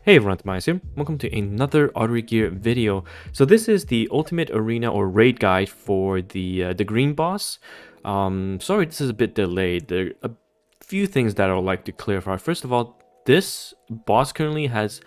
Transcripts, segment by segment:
Hey everyone, TimaeuSS here. Welcome to another Artery Gear video. So this is the ultimate arena or raid guide for the green boss. Sorry this is a bit delayed. There are a few things that I would like to clarify. First of all, this boss currently has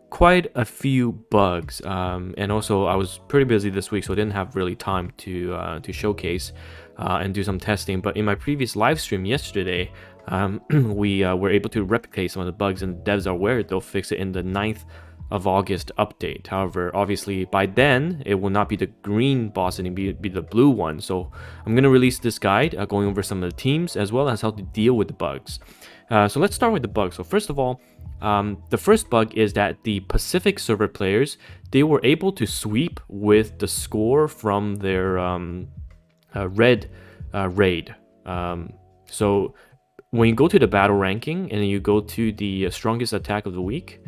quite a few bugs, and also I was pretty busy this week, so I didn't have really time to showcase and do some testing. But in my previous live stream yesterday, we were able to replicate some of the bugs, and devs are aware they'll fix it in the 9th of August update. However, obviously by then it will not be the green boss and it'll be the blue one. So I'm going to release this guide going over some of the teams as well as how to deal with the bugs. So let's start with the bugs. So first of all, the first bug is that the Pacific server players, they were able to sweep with the score from their red raid. So when you go to the battle ranking and you go to the strongest attack of the week,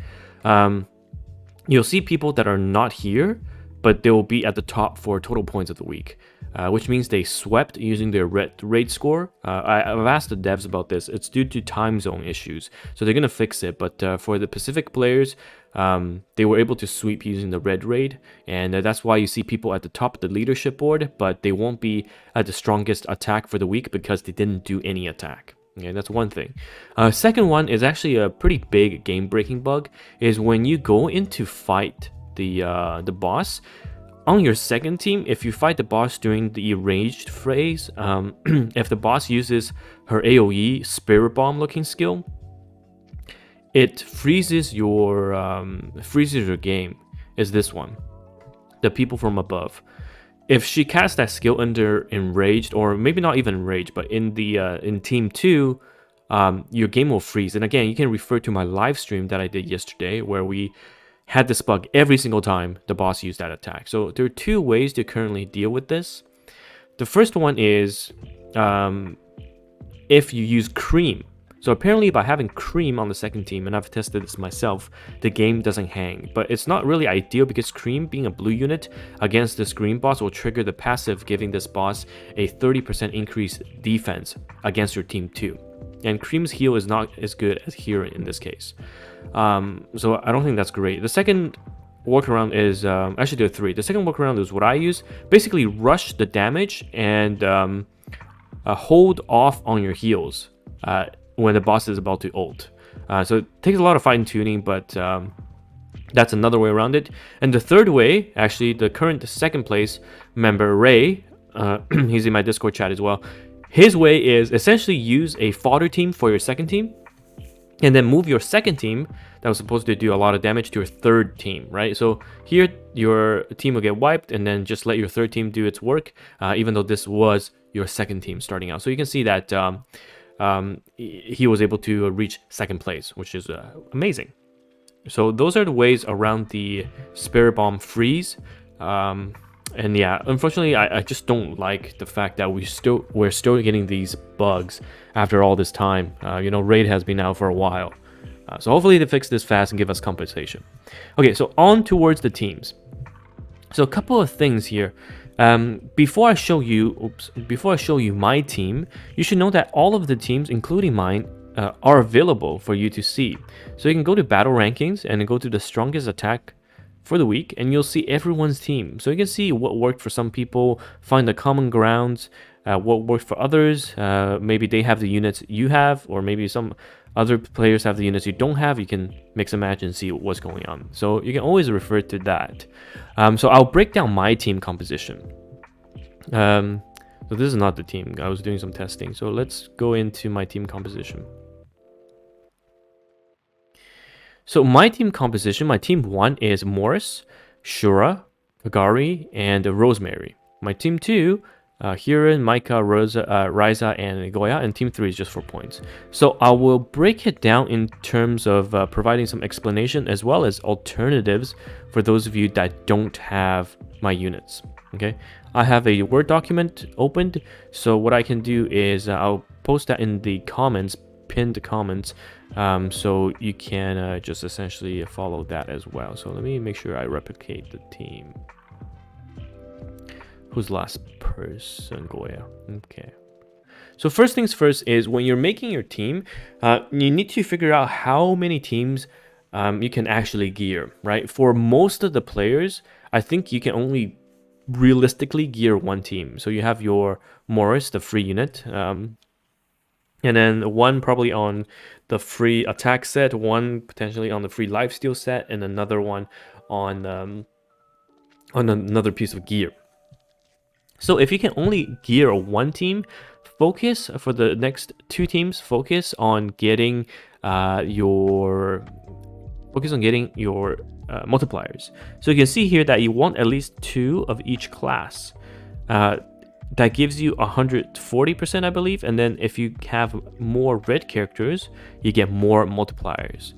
you'll see people that are not here, but they will be at the top for total points of the week, which means they swept using their red raid score. I've asked the devs about this. It's due to time zone issues, so they're gonna fix it. But for the Pacific players, they were able to sweep using the red raid, and that's why you see people at the top of the leadership board, but they won't be at the strongest attack for the week because they didn't do any attack. Okay, that's one thing. Second one is actually a pretty big game-breaking bug. Is when you go in to fight the boss on your second team. If you fight the boss during the enraged phase, if the boss uses her AOE Spirit Bomb looking skill, it freezes your game. Is this one? The people from above. If she casts that skill under enraged, or maybe not even enraged, but in the in team 2, your game will freeze. And again, you can refer to my live stream that I did yesterday, where we had this bug every single time the boss used that attack. So there are two ways to currently deal with this. The first one is if you use cream. So apparently by having cream on the second team, and I've tested this myself, the game doesn't hang. But it's not really ideal because cream, being a blue unit against this green boss, will trigger the passive, giving this boss a 30% increased defense against your team too. And cream's heal is not as good as Hearin in this case. So I don't think that's great. The second workaround is, actually there are three. The second workaround is what I use. Basically rush the damage and hold off on your heals when the boss is about to ult. So it takes a lot of fine tuning, but that's another way around it. And the third way, actually the current second place member Ray, he's in my Discord chat as well. His way is essentially use a fodder team for your second team, and then move your second team that was supposed to do a lot of damage to your third team, right? So here your team will get wiped, and then just let your third team do its work, even though this was your second team starting out. So you can see that he was able to reach second place, which is amazing. So those are the ways around the Spirit Bomb freeze. And yeah, unfortunately, I just don't like the fact that we're still getting these bugs after all this time. You know, raid has been out for a while, so hopefully they fix this fast and give us compensation. Okay, so on towards the teams. So a couple of things here. Before I show you my team, you should know that all of the teams, including mine, are available for you to see. So you can go to battle rankings and go to the strongest attack for the week, and you'll see everyone's team. So you can see what worked for some people, find the common grounds, what worked for others. Maybe they have the units you have, or maybe some other players have the units you don't have. You can mix and match and see what's going on. So you can always refer to that. So I'll break down my team composition. So this is not the team. I was doing some testing. So let's go into my team composition. So my team composition, my team 1 is Morris, Shura, Kagari, and Rosemary. My team 2, Hearin, Maika, Ryza, and Goya, and team 3 is just 4 points. So I will break it down in terms of providing some explanation as well as alternatives for those of you that don't have my units. Okay, I have a Word document opened, so what I can do is I'll post that in the comments, pinned comments, so you can just essentially follow that as well. So let me make sure I replicate the team. Who's last person? Goya. Okay, so first things first is when you're making your team, you need to figure out how many teams you can actually gear, right? For most of the players, I think you can only realistically gear one team. So you have your Morris, the free unit, and then one probably on the free attack set, one potentially on the free lifesteal set, and another one on another piece of gear. So if you can only gear one team, focus for the next two teams. Focus on getting your multipliers. So you can see here that you want at least 2 of each class. That gives you 140%, I believe. And then if you have more red characters, you get more multipliers.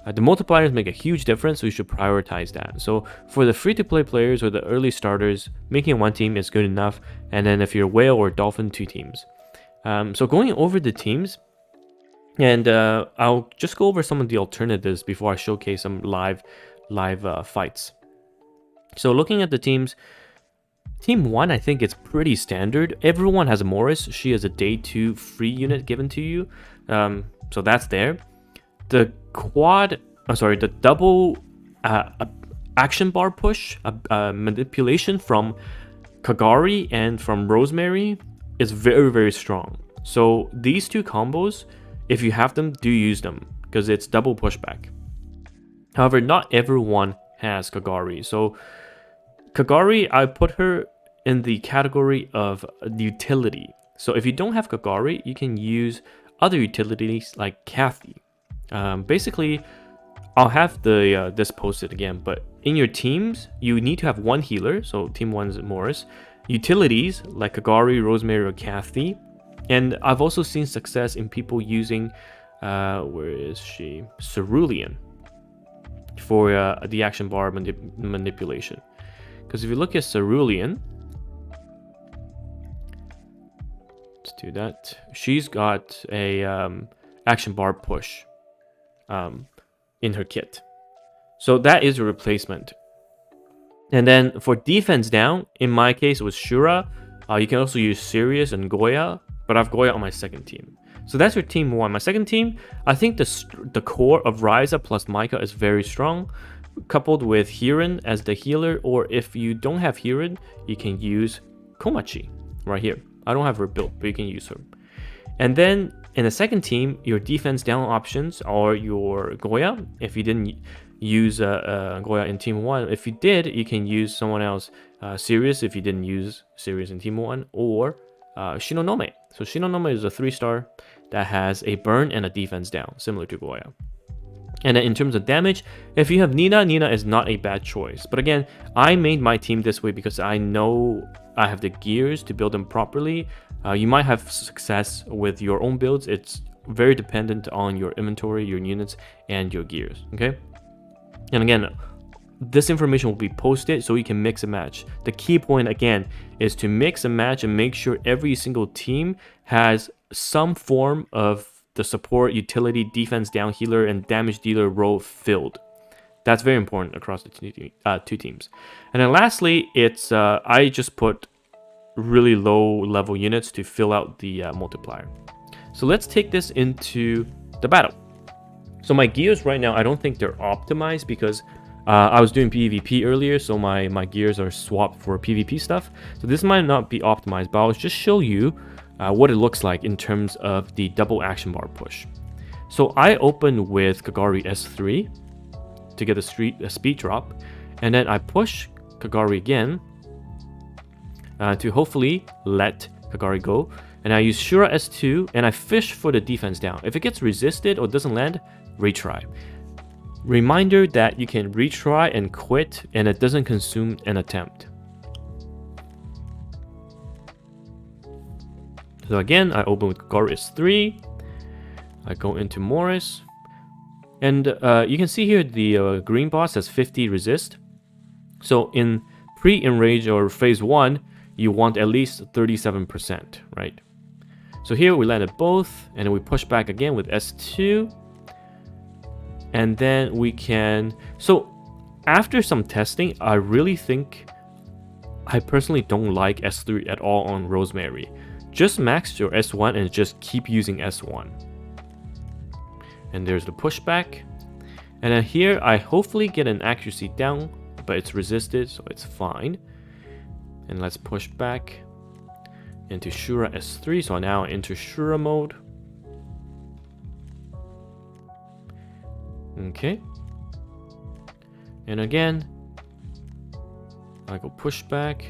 The multipliers make a huge difference, so you should prioritize that. So for the free-to-play players or the early starters, making one team is good enough. And then if you're whale or dolphin, 2 teams. So going over the teams, and I'll just go over some of the alternatives before I showcase some live fights. So looking at the teams, Team 1, I think it's pretty standard. Everyone has a Morris. She is a day 2 free unit given to you. So that's there. The the double action bar push manipulation from Kagari and from Rosemary is very, very strong. So these 2 combos, if you have them, do use them because it's double pushback. However, not everyone has Kagari. So Kagari, I put her in the category of utility. So if you don't have Kagari, you can use other utilities like Kathy. Basically, I'll have this posted again, but in your teams, you need to have one healer. So team 1's Morris. Utilities like Kagari, Rosemary, or Kathy. And I've also seen success in people using, where is she? Cerulean for the action bar manipulation. Because if you look at Cerulean, let's do that. She's got a action bar push in her kit. So that is a replacement. And then for defense down, in my case, it was Shura. You can also use Sirius and Goya, but I have Goya on my second team. So that's your team 1. My second team, I think the core of Ryza plus Maika is very strong, coupled with Hearin as the healer, or if you don't have Hearin, you can use Komachi right here. I don't have her built, but you can use her. And then in the second team, your defense down options are your Goya. If you didn't use Goya in team 1, if you did, you can use someone else, Sirius if you didn't use Sirius in team 1, or Shinonome. So Shinonome is a 3-star that has a burn and a defense down, similar to Goya. And then in terms of damage, if you have Nina is not a bad choice. But again, I made my team this way because I know I have the gears to build them properly. You might have success with your own builds. It's very dependent on your inventory, your units, and your gears, okay? And again, this information will be posted so you can mix and match. The key point, again, is to mix and match and make sure every single team has some form of the support, utility, defense down healer, and damage dealer role filled. That's very important across the two teams. And then lastly, it's I just put really low level units to fill out the multiplier. So let's take this into the battle. So my gears right now, I don't think they're optimized because I was doing PvP earlier, so my gears are swapped for PvP stuff. So this might not be optimized, but I'll just show you what it looks like in terms of the double action bar push. So I opened with Kagari S3 to get a speed drop, and then I push Kagari again to hopefully let Kagari go. And I use Shura S2 and I fish for the defense down. If it gets resisted or doesn't land, retry. Reminder that you can retry and quit and it doesn't consume an attempt. So again, I open with Kagari S3. I go into Morris. And you can see here the green boss has 50 resist. So in pre-enrage or phase 1, you want at least 37%, right? So here we landed both, and then we push back again with S2. And then we can... So after some testing, I really think... I personally don't like S3 at all on Rosemary. Just max your S1 and just keep using S1. And there's the pushback. And then here, I hopefully get an accuracy down, but it's resisted, so it's fine. And let's push back into Shura S3. So now into Shura mode. Okay. And again, I go push back.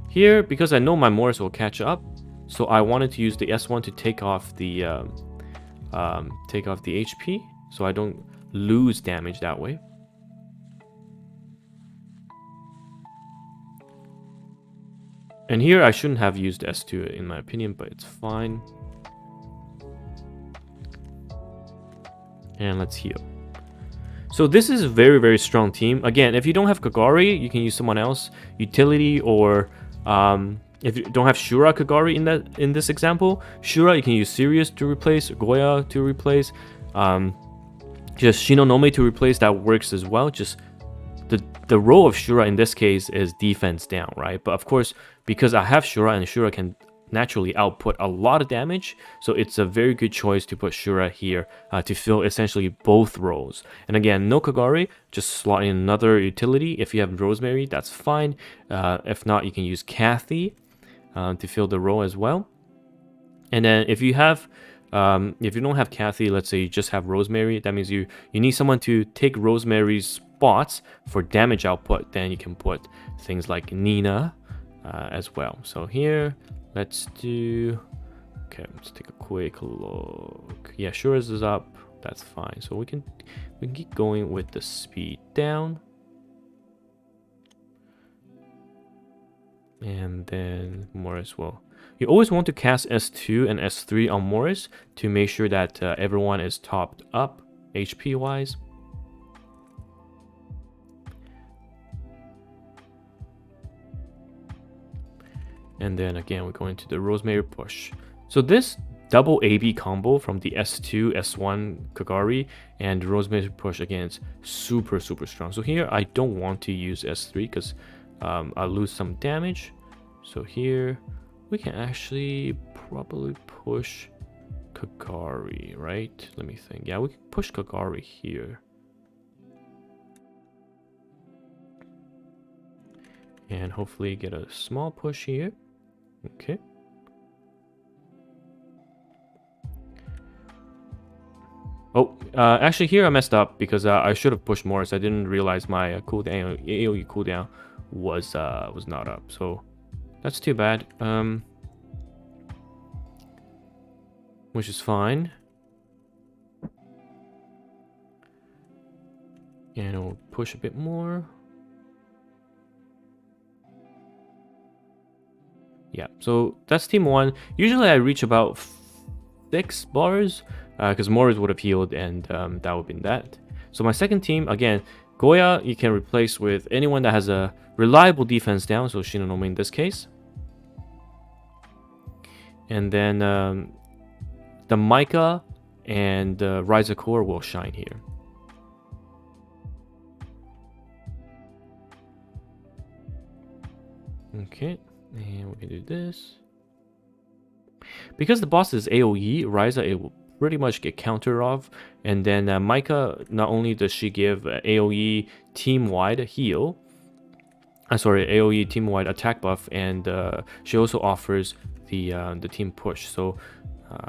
Here, because I know my Morris will catch up, so I wanted to use the S1 to take off the HP, so I don't lose damage that way. And here I shouldn't have used S2 in my opinion, but it's fine. And let's heal. So this is a very, very strong team. Again, if you don't have Kagari, you can use someone else, utility, or if you don't have Shura Kagari in this example, Shura you can use Sirius to replace, Goya to replace, just Shinonome to replace. That works as well. Just the role of Shura in this case is defense down, right? But of course, because I have Shura and Shura can naturally output a lot of damage, so it's a very good choice to put Shura here to fill essentially both roles. And again, no Kagari, just slot in another utility. If you have Rosemary, that's fine. If not, you can use Kathy to fill the role as well. And then if you have if you don't have Kathy, let's say you just have Rosemary, that means you need someone to take Rosemary's spots for damage output. Then you can put things like Nina as well. So here, let's do, okay, let's take a quick look. Yeah, Shura's is up, that's fine. So we can keep going with the speed down. And then Morris will. You always want to cast S2 and S3 on Morris to make sure that everyone is topped up HP wise. And then again, we're going to the Rosemary push. So this double AB combo from the S2, S1 Kagari and Rosemary push again is super, super strong. So here I don't want to use S3 because I'll lose some damage. So here we can actually probably push Kagari, right? Let me think. Yeah, we can push Kagari here. And hopefully get a small push here. Okay. Oh, actually here I messed up because I should have pushed Morris. I didn't realize my cooldown, AoE cooldown was not up. So that's too bad. Which is fine. And we'll push a bit more. Yeah, so that's team 1. Usually I reach about 6 bars because Morris would have healed, and that would have been that. So my second team, again, Goya you can replace with anyone that has a reliable defense down, so Shinonome in this case. And then the Maika and Ryza core will shine here. Okay. And we can do this. Because the boss is AoE, Ryza, it will pretty much get counter off. And then Maika, not only does she give AoE team-wide heal, AoE team-wide attack buff, and she also offers the team push, so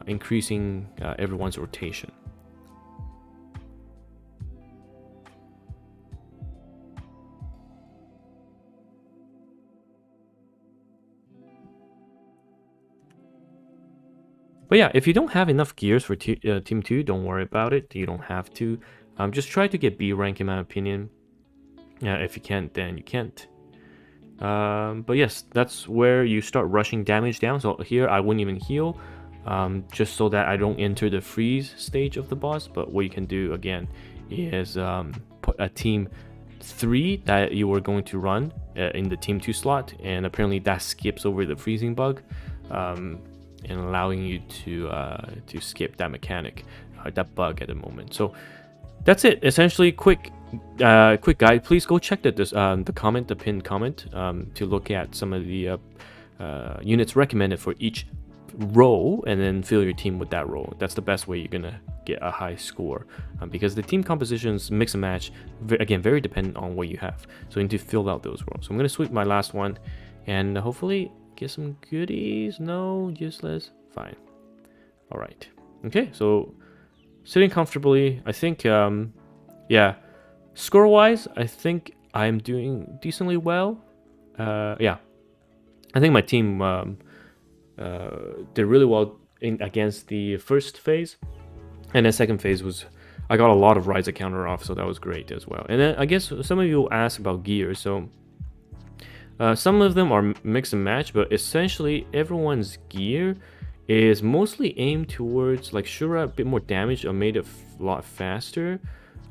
increasing everyone's rotation. But yeah, if you don't have enough gears for Team 2, don't worry about it. You don't have to. Just try to get B rank in my opinion. If you can't, then you can't. But yes, that's where you start rushing damage down. So here I wouldn't even heal, just so that I don't enter the freeze stage of the boss. But what you can do again is put a Team 3 that you were going to run in the Team 2 slot, and apparently that skips over the freezing bug. And allowing you to skip that mechanic, that bug at the moment. So that's it. Essentially, quick guide. Please go check the pinned comment to look at some of the units recommended for each role and then fill your team with that role. That's the best way you're gonna get a high score, because the team compositions mix and match, again, very dependent on what you have. So you need to fill out those roles. So I'm gonna sweep my last one and hopefully get some goodies. No, useless. Fine. All right. Okay, so sitting comfortably, I think, yeah, score-wise, I think I'm doing decently well. Yeah, I think my team did really well against the first phase, and the second phase was, I got a lot of Ryza counter off, so that was great as well. And then I guess some of you will ask about gear, so some of them are mix and match, but essentially everyone's gear is mostly aimed towards, like, Shura, a bit more damage, or made it a lot faster.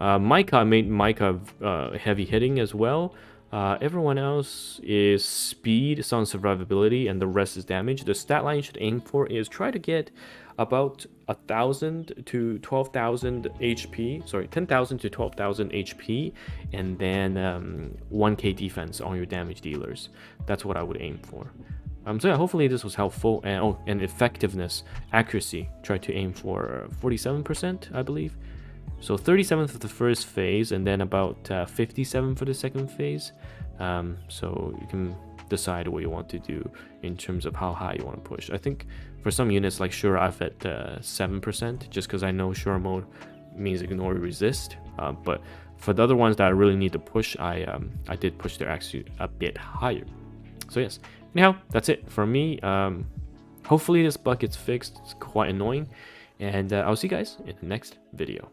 Maika made Maika heavy hitting as well. Everyone else is speed, some survivability, and the rest is damage. The stat line you should aim for is try to get about 1,000 to 12,000 HP. Sorry, 10,000 to 12,000 HP, and then 1k defense on your damage dealers. That's what I would aim for. So yeah, hopefully this was helpful. And oh, and effectiveness, accuracy, try to aim for 47%, I believe. So 37 for the first phase, and then about 57 for the second phase. So you can decide what you want to do in terms of how high you want to push. I think for some units like Shura, I've at 7%, just because I know Shura mode means ignore resist. But for the other ones that I really need to push, I did push their accuracy a bit higher. So yes, anyhow, that's it for me. Hopefully this bug gets fixed. It's quite annoying. And I'll see you guys in the next video.